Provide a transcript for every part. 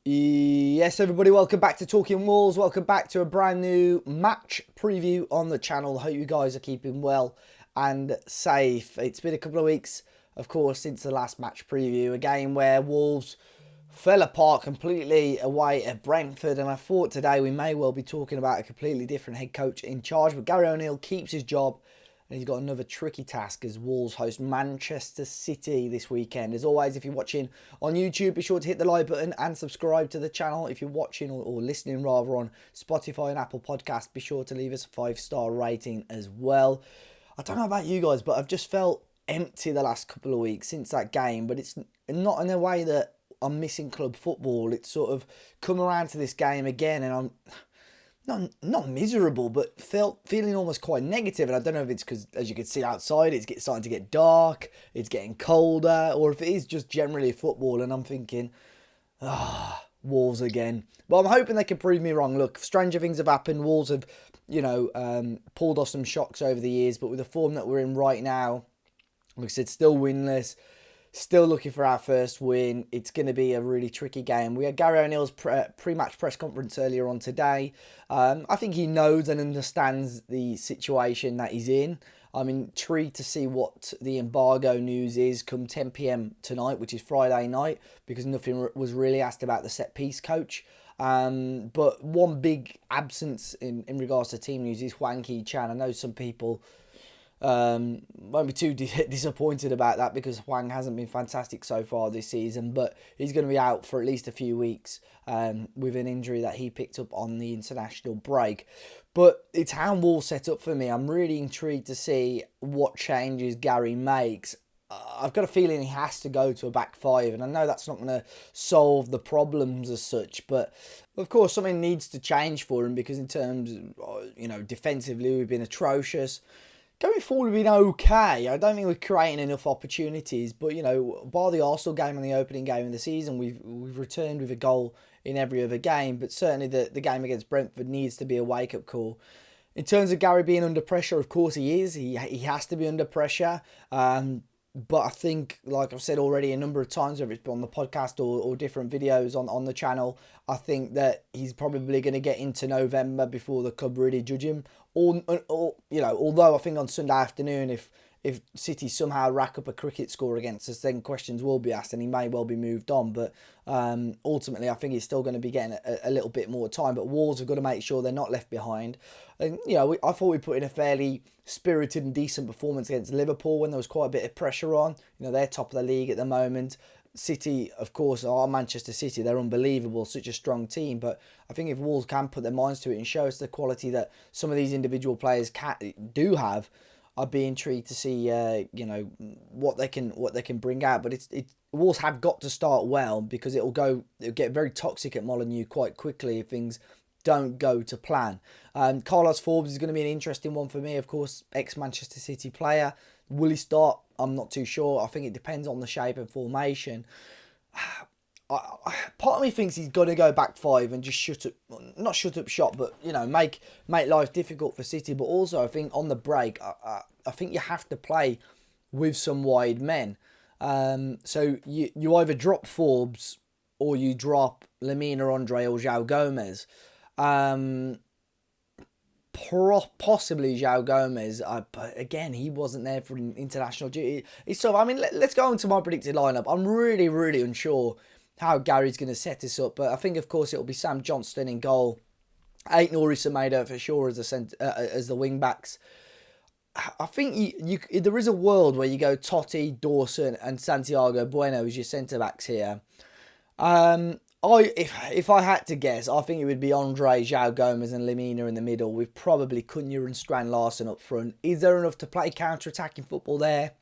Yes, everybody, welcome back to Talking Wolves. Welcome back to a brand new match preview on the channel. Hope you guys are keeping well and safe. It's been a couple of weeks, of course, since the last match preview. A game where Wolves fell apart completely away at Brentford. And I thought today we may well be talking about a completely different head coach in charge. But Gary O'Neill keeps his job. And he's got another tricky task as Wolves host Manchester City this weekend. As always, if you're watching on YouTube, be sure to hit the like button and subscribe to the channel. If you're watching or listening rather on Spotify and Apple Podcasts, be sure to leave us a 5-star rating as well. I don't know about you guys, but I've just felt empty the last couple of weeks since that game. But it's not in a way that I'm missing club football. It's sort of come around to this game again and I'm not miserable, but feeling almost quite negative. And I don't know if it's because, as you can see outside, it's starting to get dark, it's getting colder, or if it is just generally football. And I'm thinking, Wolves again. But I'm hoping they can prove me wrong. Look, stranger things have happened. Wolves have, pulled off some shocks over the years, but with the form that we're in right now, like I said, still winless. Still looking for our first win. It's going to be a really tricky game. We had Gary O'Neill's pre-match press conference earlier on today. I think he knows and understands the situation that he's in. I'm intrigued to see what the embargo news is come 10 p.m. tonight, which is Friday night, because nothing was really asked about the set-piece coach. But one big absence in regards to team news is Hwang Hee-chan. I know some people won't be too disappointed about that because Hwang hasn't been fantastic so far this season, but he's going to be out for at least a few weeks with an injury that he picked up on the international break. But it's how Wolves set up for me. I'm really intrigued to see what changes Gary makes. I've got a feeling he has to go to a back five, and I know that's not going to solve the problems as such, but of course something needs to change for him because in terms of, defensively we've been atrocious. Going forward, we've been okay. I don't think we're creating enough opportunities, but bar the Arsenal game and the opening game of the season, we've returned with a goal in every other game. But certainly the game against Brentford needs to be a wake-up call. In terms of Gary being under pressure, of course he is. He has to be under pressure. But I think, like I've said already a number of times, whether it's on the podcast or different videos on the channel, I think that he's probably going to get into November before the club really judge him. Although I think on Sunday afternoon, if City somehow rack up a cricket score against us, then questions will be asked and he may well be moved on. But ultimately, I think he's still going to be getting a little bit more time. But Wolves have got to make sure they're not left behind. And, I thought we put in a fairly spirited and decent performance against Liverpool when there was quite a bit of pressure on. They're top of the league at the moment. City, of course, are Manchester City. They're unbelievable, such a strong team. But I think if Wolves can put their minds to it and show us the quality that some of these individual players do have, I'd be intrigued to see, what they can bring out. But Wolves have got to start well because it'll get very toxic at Molineux quite quickly if things don't go to plan. Carlos Forbes is going to be an interesting one for me, of course, ex-Manchester City player. Will he start? I'm not too sure. I think it depends on the shape and formation. Part of me thinks he's got to go back five and just not shut up shop, but make life difficult for City. But also, I think on the break, I think you have to play with some wide men. So you either drop Forbes or you drop Lemina, Andre, or João Gomez. Possibly João Gomez, but again, he wasn't there for international duty. Let's go on to my predicted lineup. I'm really, really unsure how Gary's going to set this up, but I think, of course, it'll be Sam Johnston in goal. Aït-Nouri Semedo for sure as the wing backs. I think there is a world where you go Totti, Dawson, and Santiago Bueno as your centre backs here. If I had to guess, I think it would be Andre, João Gomez and Lemina in the middle with probably Cunha and Strand Larsen up front. Is there enough to play counter-attacking football there?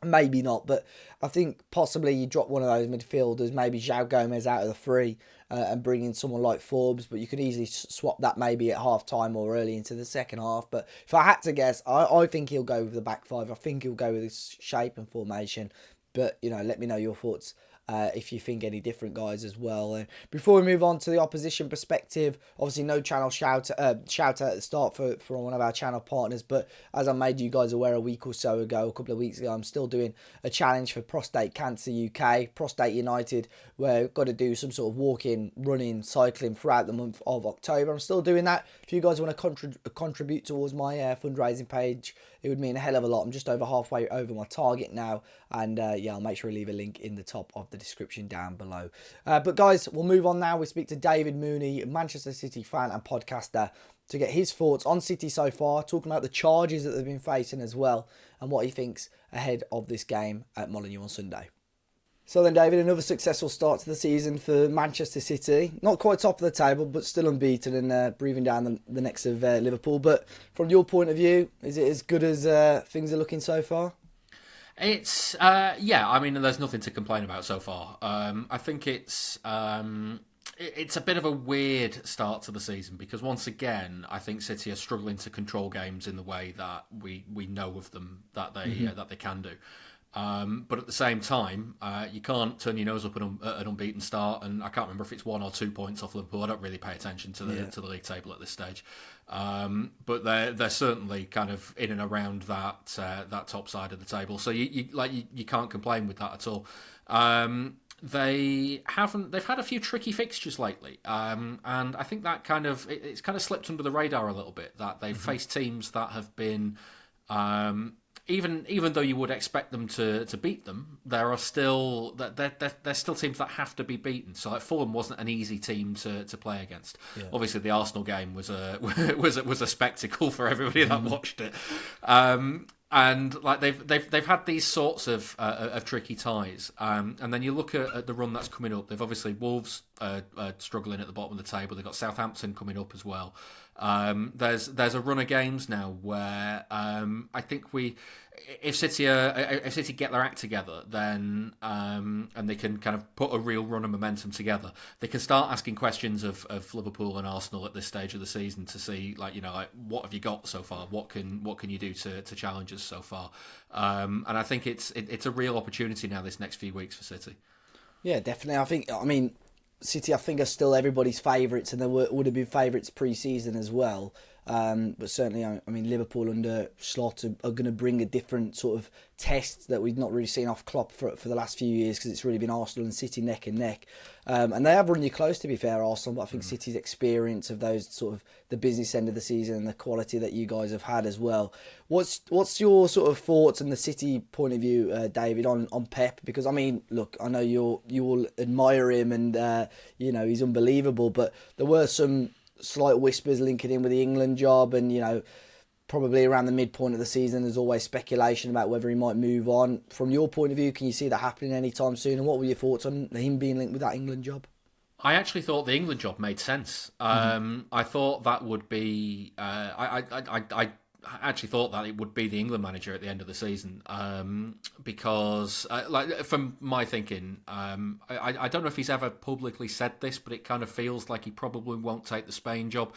Maybe not, but I think possibly you drop one of those midfielders, maybe João Gomez out of the three and bring in someone like Forbes, but you could easily swap that maybe at half-time or early into the second half. But if I had to guess, I think he'll go with the back five. I think he'll go with his shape and formation. But, let me know your thoughts if you think any different, guys, as well. And before we move on to the opposition perspective, obviously no channel shout out at the start for one of our channel partners, but as I made you guys aware a week or so ago, a couple of weeks ago, I'm still doing a challenge for Prostate Cancer UK, Prostate United, where we've got to do some sort of walking, running, cycling throughout the month of October. I'm still doing that. If you guys want to contribute towards my fundraising page, it would mean a hell of a lot. I'm just over halfway over my target now, and I'll make sure I leave a link in the top of the description down below. But guys, we'll move on now. We speak to David Mooney, Manchester City fan and podcaster, to get his thoughts on City so far, talking about the charges that they've been facing as well, and what he thinks ahead of this game at Molineux on Sunday. So then, David, another successful start to the season for Manchester City. Not quite top of the table, but still unbeaten and breathing down the necks of Liverpool. But from your point of view, is it as good as things are looking so far? It's, I mean, there's nothing to complain about so far. I think it's a bit of a weird start to the season because, once again, I think City are struggling to control games in the way that we know of them that they can do. But at the same time, you can't turn your nose up at an unbeaten start, and I can't remember if it's 1 or 2 points off Liverpool. I don't really pay attention to the league table at this stage, but they're certainly kind of in and around that top side of the table. So you can't complain with that at all. They've had a few tricky fixtures lately, and I think that it's kind of slipped under the radar a little bit that they've faced teams that have been. Even though you would expect them to beat them, they're still teams that have to be beaten. So like Fulham wasn't an easy team to play against. Yeah. Obviously, the Arsenal game was a spectacle for everybody that watched it. And like they've had these sorts of tricky ties, and then you look at the run that's coming up. They've obviously Wolves struggling at the bottom of the table. They've got Southampton coming up as well. There's a run of games now where I think if City get their act together, then and they can kind of put a real run of momentum together, they can start asking questions of Liverpool and Arsenal at this stage of the season to see what have you got so far? What can you do to challenge us so far? And I think it's a real opportunity now this next few weeks for City. Yeah, definitely. I mean, City, I think, are still everybody's favourites, and they would have been favourites pre-season as well. But certainly, I mean, Liverpool under Slot are going to bring a different sort of test that we've not really seen off Klopp for the last few years, because it's really been Arsenal and City neck and neck. And they have run you close, to be fair, Arsenal, but I think City's experience of those sort of the business end of the season and the quality that you guys have had as well. What's your sort of thoughts and the City point of view, David, on Pep? Because, I mean, look, I know you all admire him and, he's unbelievable, but there were some slight whispers linking in with the England job, and probably around the midpoint of the season there's always speculation about whether he might move on. From your point of view, can you see that happening anytime soon, and what were your thoughts on him being linked with that England job? I actually thought the England job made sense. I thought that would be I actually thought that it would be the England manager at the end of the season, because from my thinking, I don't know if he's ever publicly said this, but it kind of feels like he probably won't take the Spain job,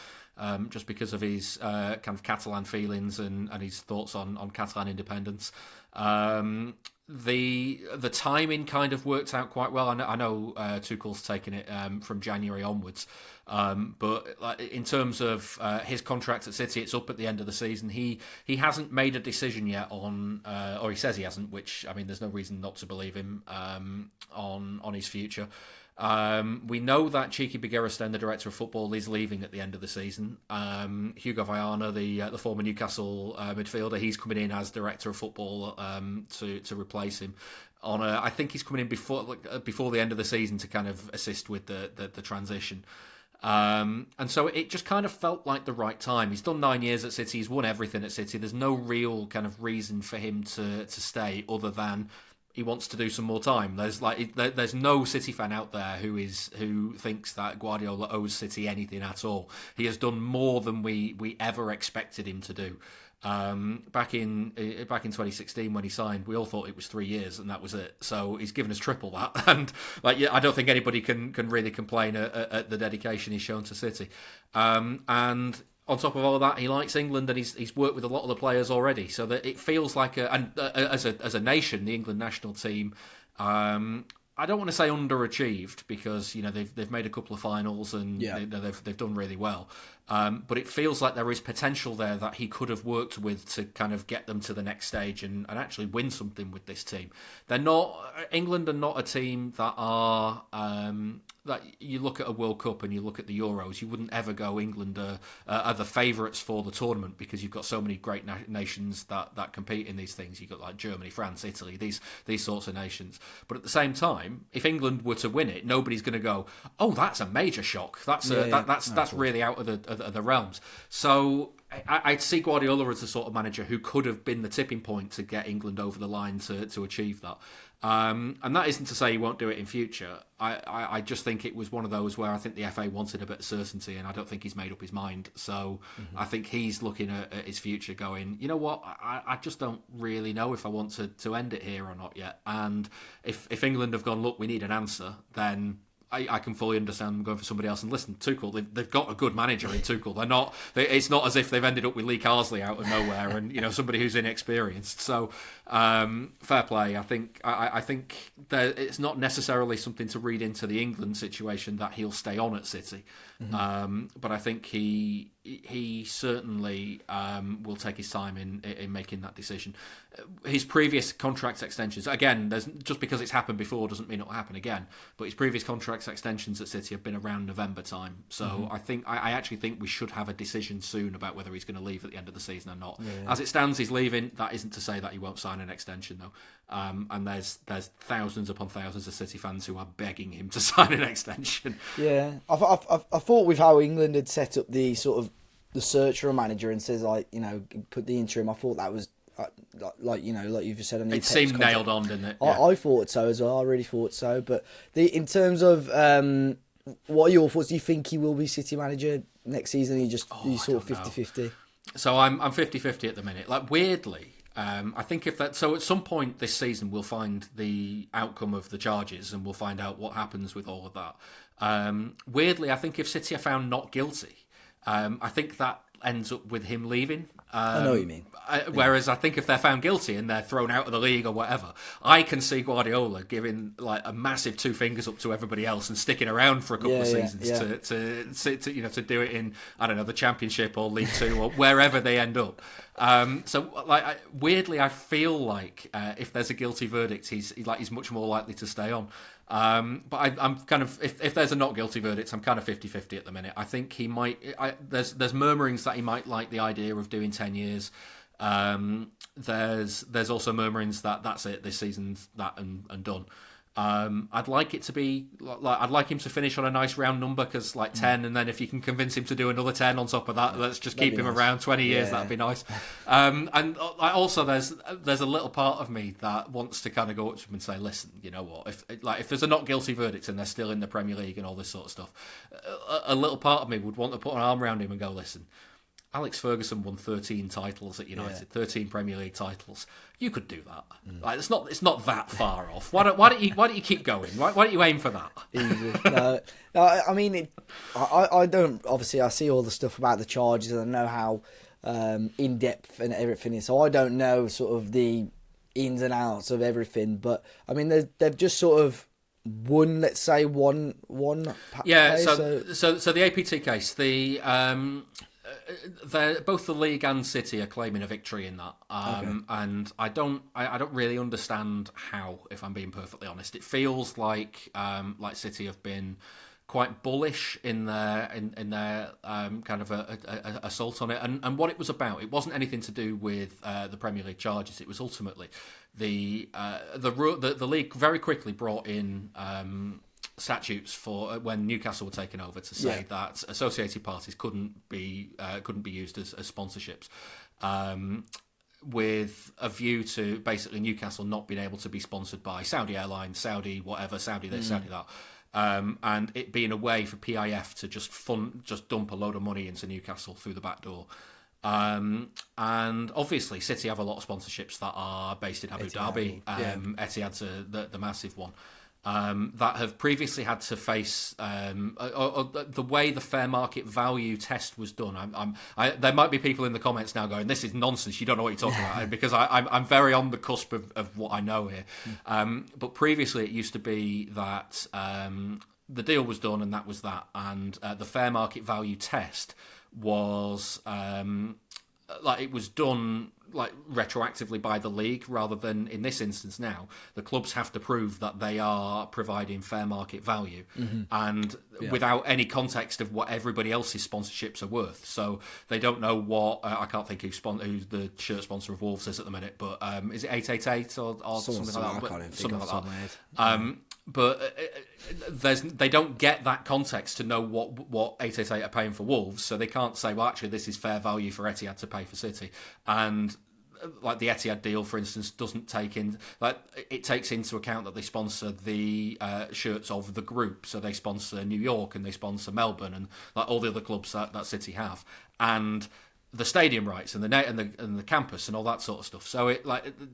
just because of his kind of Catalan feelings and his thoughts on Catalan independence. The timing kind of worked out quite well. I know Tuchel's taken it from January onwards, but in terms of his contract at City, it's up at the end of the season. He hasn't made a decision yet on, or he says he hasn't, which, I mean, there's no reason not to believe him, on his future. We know that Cheeky Begiristain, the director of football, is leaving at the end of the season. Hugo Viana, the former Newcastle midfielder, he's coming in as director of football to replace him. I think he's coming in before the end of the season to kind of assist with the transition. And so it just kind of felt like the right time. He's done 9 years at City. He's won everything at City. There's no real kind of reason for him to stay other than he wants to do some more time. There's no City fan out there who thinks that Guardiola owes City anything at all. He has done more than we ever expected him to do. Back in 2016 when he signed, we all thought it was 3 years and that was it. So he's given us triple that, and I don't think anybody can really complain at the dedication he's shown to City. And on top of all of that, he likes England, and he's worked with a lot of the players already, so that it feels like as a nation, the England national team. I don't want to say underachieved because they've made a couple of finals and they've done really well. But it feels like there is potential there that he could have worked with to kind of get them to the next stage and actually win something with this team. England are not a team that are that you look at a World Cup and you look at the Euros, you wouldn't ever go England are the favourites for the tournament because you've got so many great nations that compete in these things. You've got like Germany, France, Italy, these sorts of nations. But at the same time, if England were to win it, nobody's going to go, oh, that's a major shock. That's really out of the realms. So I'd see Guardiola as the sort of manager who could have been the tipping point to get England over the line to achieve that. And that isn't to say he won't do it in future. I just think it was one of those where I think the FA wanted a bit of certainty, and I don't think he's made up his mind. So I think he's looking at his future going, you know what, I just don't really know if I want to end it here or not yet. And if England have gone, look, we need an answer, then I can fully understand them going for somebody else. And listen, Tuchel, they've got a good manager in Tuchel. It's not as if they've ended up with Lee Carsley out of nowhere and somebody who's inexperienced. So fair play. I think that it's not necessarily something to read into the England situation that he'll stay on at City. But I think he certainly will take his time in making that decision. His previous contract extensions, again, just because it's happened before doesn't mean it will happen again. But his previous contract extensions at City have been around November time. So I actually think we should have a decision soon about whether he's going to leave at the end of the season or not. As it stands, he's leaving. That isn't to say that he won't sign an extension though. And there's thousands upon thousands of City fans who are begging him to sign an extension. Yeah, I thought with how England had set up the sort of the search for a manager and says put the interim. I thought that was like you've just said. It seemed nailed on, didn't it? Yeah. I thought so as well. I really thought so. But in terms of what are your thoughts? Do you think he will be City manager next season? You sort of 50-50. So I'm 50-50 at the minute. Like weirdly. I think so at some point this season we'll find the outcome of the charges and we'll find out what happens with all of that. Weirdly, I think if City are found not guilty, I think that ends up with him leaving. I know what you mean. Whereas I think if they're found guilty and they're thrown out of the league or whatever, I can see Guardiola giving like a massive two fingers up to everybody else and sticking around for a couple of seasons to do it in, I don't know, the Championship or League Two or wherever they end up. Weirdly, I feel like if there's a guilty verdict, he's much more likely to stay on. But I'm kind of, if there's a not guilty verdict, I'm kind of 50-50 at the minute. I think he might. There's murmurings that he might like the idea of doing 10 years. There's also murmurings that that's it, this season's that and done. I'd like it to be I'd like him to finish on a nice round number because 10, and then if you can convince him to do another 10 on top of that, let's just keep him around 20 years. That'd be nice. And also there's a little part of me that wants to kind of go up to him and say, listen, you know what, if there's a not guilty verdict and they're still in the Premier League and all this sort of stuff, a little part of me would want to put an arm around him and go, listen, Alex Ferguson won 13 titles at United, 13 Premier League titles. You could do that. It's not that far off. Why don't you keep going? Why don't you aim for that? Easy. No. I mean, I don't. Obviously, I see all the stuff about the charges and I know how in depth and everything is. So I don't know sort of the ins and outs of everything. But I mean, they've just sort of won. Let's say one. Yeah. Case, so the APT case, both the league and City are claiming a victory in that, and I don't really understand how. If I'm being perfectly honest, it feels like City have been quite bullish in their kind of a assault on it, and what it was about. It wasn't anything to do with the Premier League charges. It was ultimately the league very quickly brought in statutes for when Newcastle were taken over to say that associated parties couldn't be used as sponsorships, with a view to basically Newcastle not being able to be sponsored by Saudi Airlines, Saudi whatever, Saudi this, Saudi that, and it being a way for PIF to just dump a load of money into Newcastle through the back door. And obviously City have a lot of sponsorships that are based in Abu Dhabi. Etihad's the massive one. that have previously had to face or the way the fair market value test was done. There might be people in the comments now going, "This is nonsense. You don't know what you're talking about," because I'm very on the cusp of what I know here. But previously, it used to be that the deal was done and that was that, and the fair market value test was it was done retroactively by the league, rather than in this instance now the clubs have to prove that they are providing fair market value, and without any context of what everybody else's sponsorships are worth. So they don't know what I can't think who the shirt sponsor of Wolves is at the minute, but is it 888 or something like that? Something like that. But they don't get that context to know what 888 are paying for Wolves, so they can't say, well, actually, this is fair value for Etihad to pay for City. And like the Etihad deal, for instance, doesn't take in it takes into account that they sponsor the shirts of the group, so they sponsor New York and they sponsor Melbourne and all the other clubs that City have, and the stadium rights and the campus and all that sort of stuff. So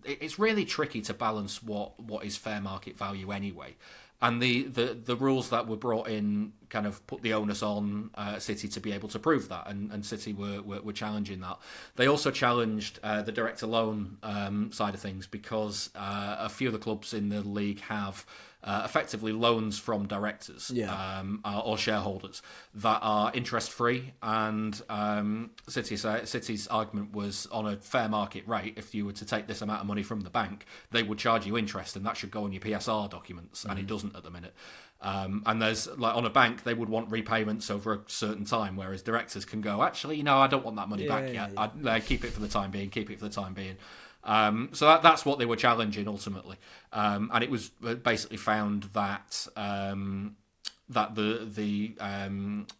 it's really tricky to balance what is fair market value anyway. And the rules that were brought in kind of put the onus on City to be able to prove that, and City were challenging that. They also challenged the director loan side of things, because a few of the clubs in the league have effectively loans from directors or shareholders that are interest free, and City's argument was, on a fair market rate, if you were to take this amount of money from the bank, they would charge you interest, and that should go on your PSR documents, and it doesn't at the minute. And there's on a bank, they would want repayments over a certain time, whereas directors can go, actually, I don't want that money back yet. I'd keep it for the time being. So that's what they were challenging ultimately, and it was basically found that that the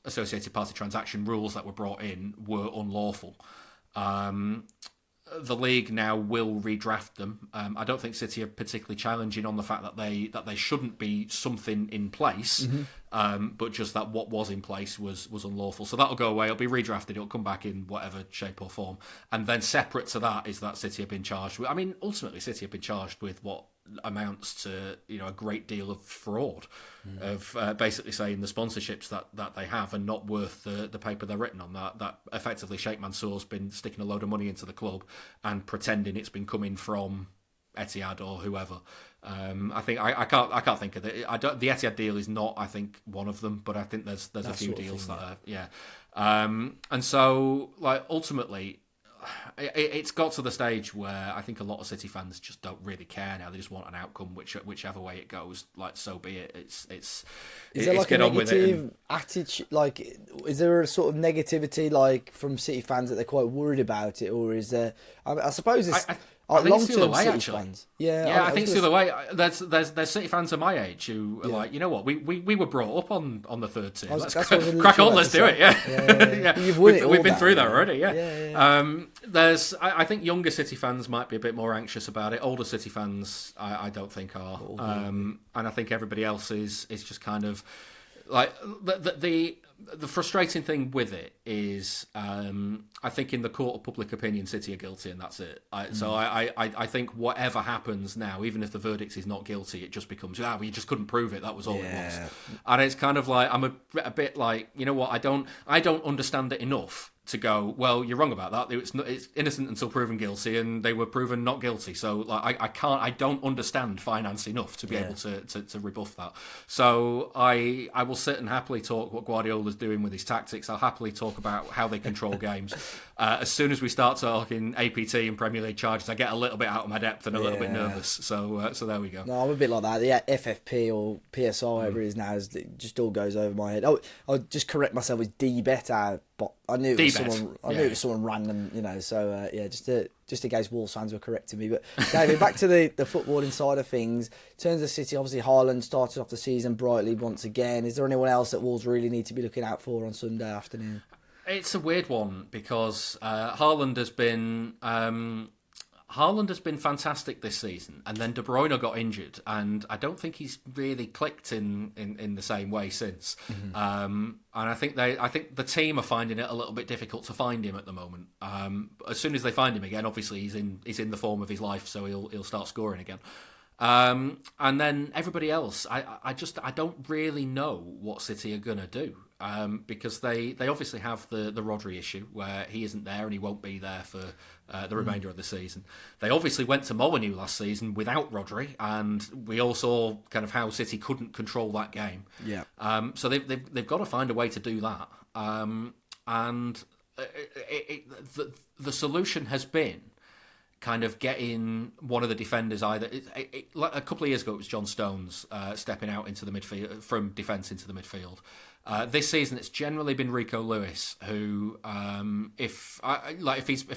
associated party transaction rules that were brought in were unlawful. The league now will redraft them. I don't think City are particularly challenging on the fact that they shouldn't be something in place, but just that what was in place was unlawful. So that'll go away. It'll be redrafted. It'll come back in whatever shape or form. And then separate to that is that City have been charged with. I mean, ultimately, City have been charged with what amounts to a great deal of fraud, of basically saying the sponsorships that they have are not worth the paper they're written on. That effectively Sheikh Mansour's been sticking a load of money into the club and pretending it's been coming from Etihad or whoever. I think I can't think of it. The Etihad deal is not, I think, one of them, but I think there's a few deals that are and so ultimately, it's got to the stage where I think a lot of City fans just don't really care now. They just want an outcome, whichever way it goes. So be it. Is there like a negative attitude? Is there a sort of negativity from City fans that they're quite worried about it, or is there? I suppose it's. I think it's the other way, City actually. Fans. I think it's the other way. There's City fans of my age who are like, you know what, we were brought up on the third tier. Let's crack on, let's do it. Yeah. You've won it. We've been through that already. Yeah. I think younger City fans might be a bit more anxious about it. Older City fans, I don't think are. And I think everybody else is just kind of like the frustrating thing with it is, I think in the court of public opinion, City are guilty, and that's it. So I think whatever happens now, even if the verdict is not guilty, it just becomes, we just couldn't prove it. That was all it was. And it's kind of like, I'm a bit like, you know what? I don't understand it enough to go, well, you're wrong about that. It's innocent until proven guilty, and they were proven not guilty. So I don't understand finance enough to be able to rebuff that. So I will sit and happily talk what Guardiola's doing with his tactics. I'll happily talk about how they control games. As soon as we start talking APT and Premier League charges, I get a little bit out of my depth and a little bit nervous. So there we go. No, I'm a bit like that. The FFP or PSR, whatever it is now, it just all goes over my head. I'll just correct myself. It's D-Bet, but I knew it was someone. I knew it was someone random, So just in case Wolves fans were correcting me. But David, back to the footballing side of things. In terms of City, obviously Haaland started off the season brightly once again. Is there anyone else that Wolves really need to be looking out for on Sunday afternoon? It's a weird one because Haaland has been fantastic this season, and then De Bruyne got injured, and I don't think he's really clicked in the same way since. And I think the team are finding it a little bit difficult to find him at the moment. As soon as they find him again, obviously he's in the form of his life, so he'll start scoring again. And then everybody else, I don't really know what City are going to do, because they obviously have the Rodri issue where he isn't there and he won't be there for the remainder of the season. They obviously went to Molineux last season without Rodri, and we all saw kind of how City couldn't control that game. Yeah. So they've got to find a way to do that. And the solution has been kind of getting one of the defenders either. Like a couple of years ago, it was John Stones stepping out into the midfield from defence into the midfield. This season, it's generally been Rico Lewis, who, if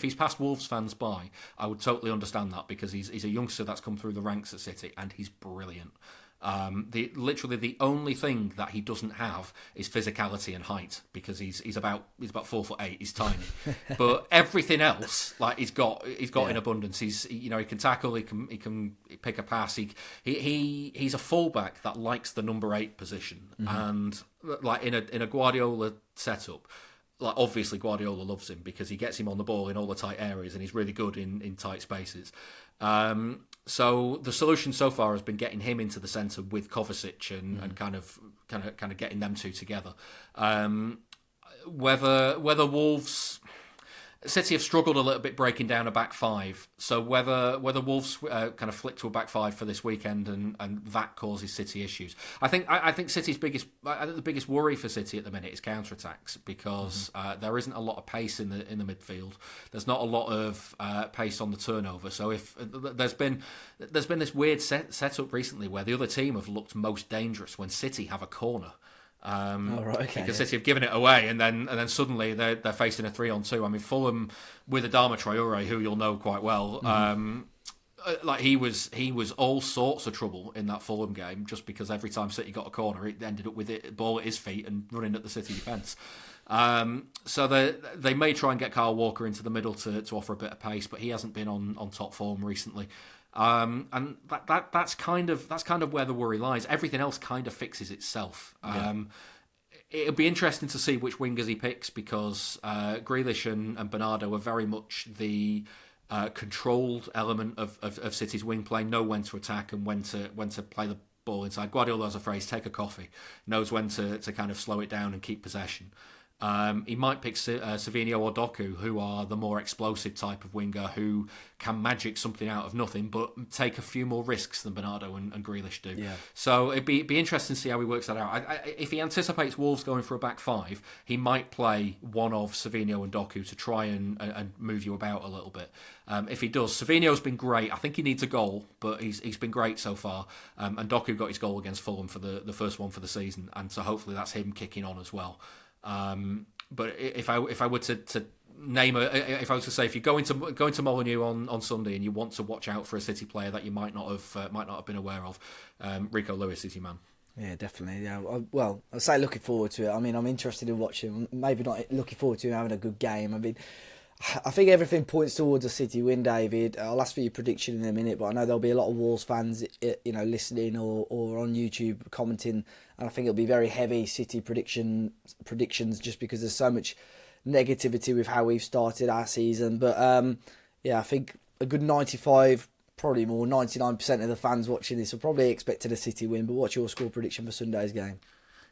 he's passed Wolves fans by, I would totally understand that, because he's a youngster that's come through the ranks at City and he's brilliant. Literally the only thing that he doesn't have is physicality and height, because he's about 4'8", he's tiny. But everything else, like he's got in abundance. He can tackle, he can pick a pass. He's a fullback that likes the number 8 position, and like in a Guardiola setup. Like obviously Guardiola loves him because he gets him on the ball in all the tight areas and he's really good in tight spaces. So the solution so far has been getting him into the centre with Kovacic and kind of getting them two together. Whether Wolves, City have struggled a little bit breaking down a back five. So whether Wolves kind of flick to a back five for this weekend and that causes City issues. I think City's the biggest worry for City at the minute is counter-attacks, because there isn't a lot of pace in the midfield. There's not a lot of pace on the turnover. So if there's been this weird setup recently where the other team have looked most dangerous when City have a corner. Because City have given it away, and then suddenly they're facing a 3-on-2. I mean, Fulham with Adama Traore, who you'll know quite well, like he was all sorts of trouble in that Fulham game, just because every time City got a corner, it ended up with it ball at his feet and running at the City defence. So they may try and get Kyle Walker into the middle to offer a bit of pace, but he hasn't been on top form recently. And that's kind of where the worry lies. Everything else kind of fixes itself. It'll be interesting to see which wingers he picks, because Grealish and Bernardo are very much the controlled element of City's wing play, know when to attack and when to play the ball inside. Guardiola has a phrase, take a coffee, knows when to kind of slow it down and keep possession. He might pick Savinho or Doku, who are the more explosive type of winger who can magic something out of nothing, but take a few more risks than Bernardo and Grealish do. Yeah. So it'd be interesting to see how he works that out. If he anticipates Wolves going for a back five, he might play one of Savinho and Doku to try and move you about a little bit. If he does, Savinho's been great. I think he needs a goal, but he's been great so far. And Doku got his goal against Fulham for the first one for the season, and so hopefully that's him kicking on as well. But if I were to name if I was to say, if you go into Molineux on Sunday and you want to watch out for a City player that you might not have been aware of, Rico Lewis is your man. Yeah, definitely. Yeah, well, I'd say looking forward to it. I mean, I'm interested in watching. Maybe not looking forward to him having a good game. I mean, I think everything points towards a City win, David. I'll ask for your prediction in a minute, but I know there'll be a lot of Wolves fans, listening or on YouTube commenting, and I think it'll be very heavy City predictions just because there's so much negativity with how we've started our season. But I think a good 95, probably more, 99% of the fans watching this are probably expecting a City win. But what's your score prediction for Sunday's game?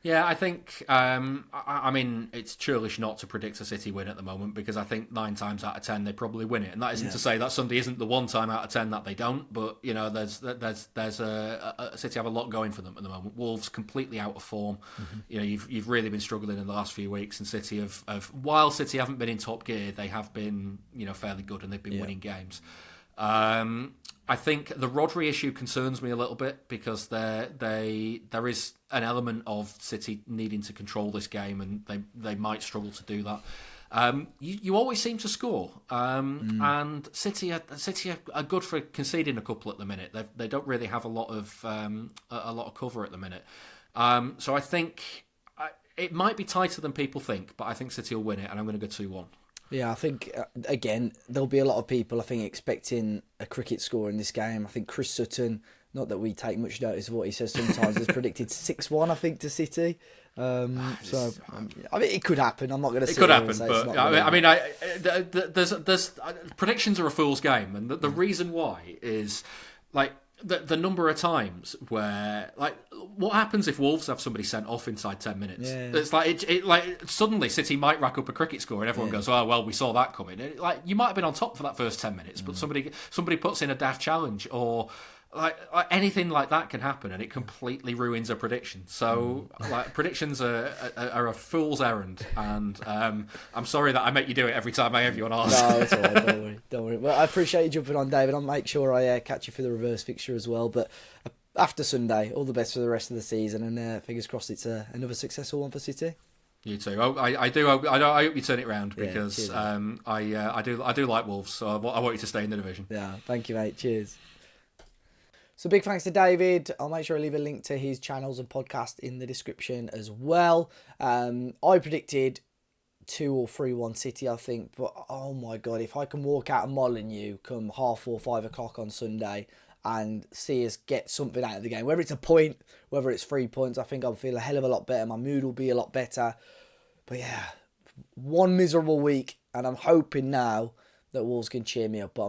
Yeah, I think, I mean, it's churlish not to predict a City win at the moment, because I think 9 times out of 10 they probably win it. And that isn't to say that Sunday isn't the 1 time out of 10 that they don't, but, there's a City have a lot going for them at the moment. Wolves completely out of form. You've really been struggling in the last few weeks, and City have while City haven't been in top gear, they have been, fairly good, and they've been winning games. I think the Rodri issue concerns me a little bit, because there is an element of City needing to control this game, and they might struggle to do that. You always seem to score, and City are good for conceding a couple at the minute. They don't really have a lot of cover at the minute. So I think it might be tighter than people think, but I think City will win it, and I'm going to go 2-1. Yeah, I think, again, there'll be a lot of people, I think, expecting a cricket score in this game. I think Chris Sutton, not that we take much notice of what he says sometimes, has predicted 6-1, I think, to City. I mean, it could happen. I'm not going to say it could happen, but there's predictions are a fool's game, and the reason why is, like, the number of times where, like, what happens if Wolves have somebody sent off inside 10 minutes? Yeah. It's like it like suddenly City might rack up a cricket score and everyone goes, "Oh well, we saw that coming." Like, you might have been on top for that first 10 minutes, but somebody puts in a daft challenge, or like anything like that can happen, and it completely ruins a prediction. So like, predictions are a fool's errand, and I'm sorry that I make you do it every time I have you on ours. No, it's all right. Don't worry. Well, I appreciate you jumping on, David. I'll make sure I catch you for the reverse fixture as well. But after Sunday, all the best for the rest of the season, and fingers crossed it's another successful one for City. You too. I do. I hope you turn it round, because cheers, I do like Wolves, so I want you to stay in the division. Yeah, thank you, mate. Cheers. So big thanks to David. I'll make sure I leave a link to his channels and podcast in the description as well. I predicted 2 or 3-1 City, I think. But, oh my God, if I can walk out of Molineux come 4:30, 5 o'clock on Sunday and see us get something out of the game, whether it's a point, whether it's 3 points, I think I'll feel a hell of a lot better. My mood will be a lot better. But yeah, one miserable week, and I'm hoping now that Wolves can cheer me up. But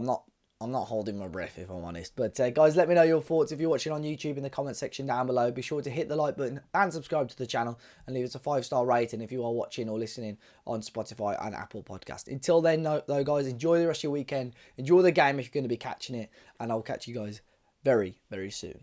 I'm not holding my breath, if I'm honest. But guys, let me know your thoughts if you're watching on YouTube in the comment section down below. Be sure to hit the like button and subscribe to the channel, and leave us a 5-star rating if you are watching or listening on Spotify and Apple Podcast. Until then, though, guys, enjoy the rest of your weekend. Enjoy the game if you're going to be catching it, and I'll catch you guys very, very soon.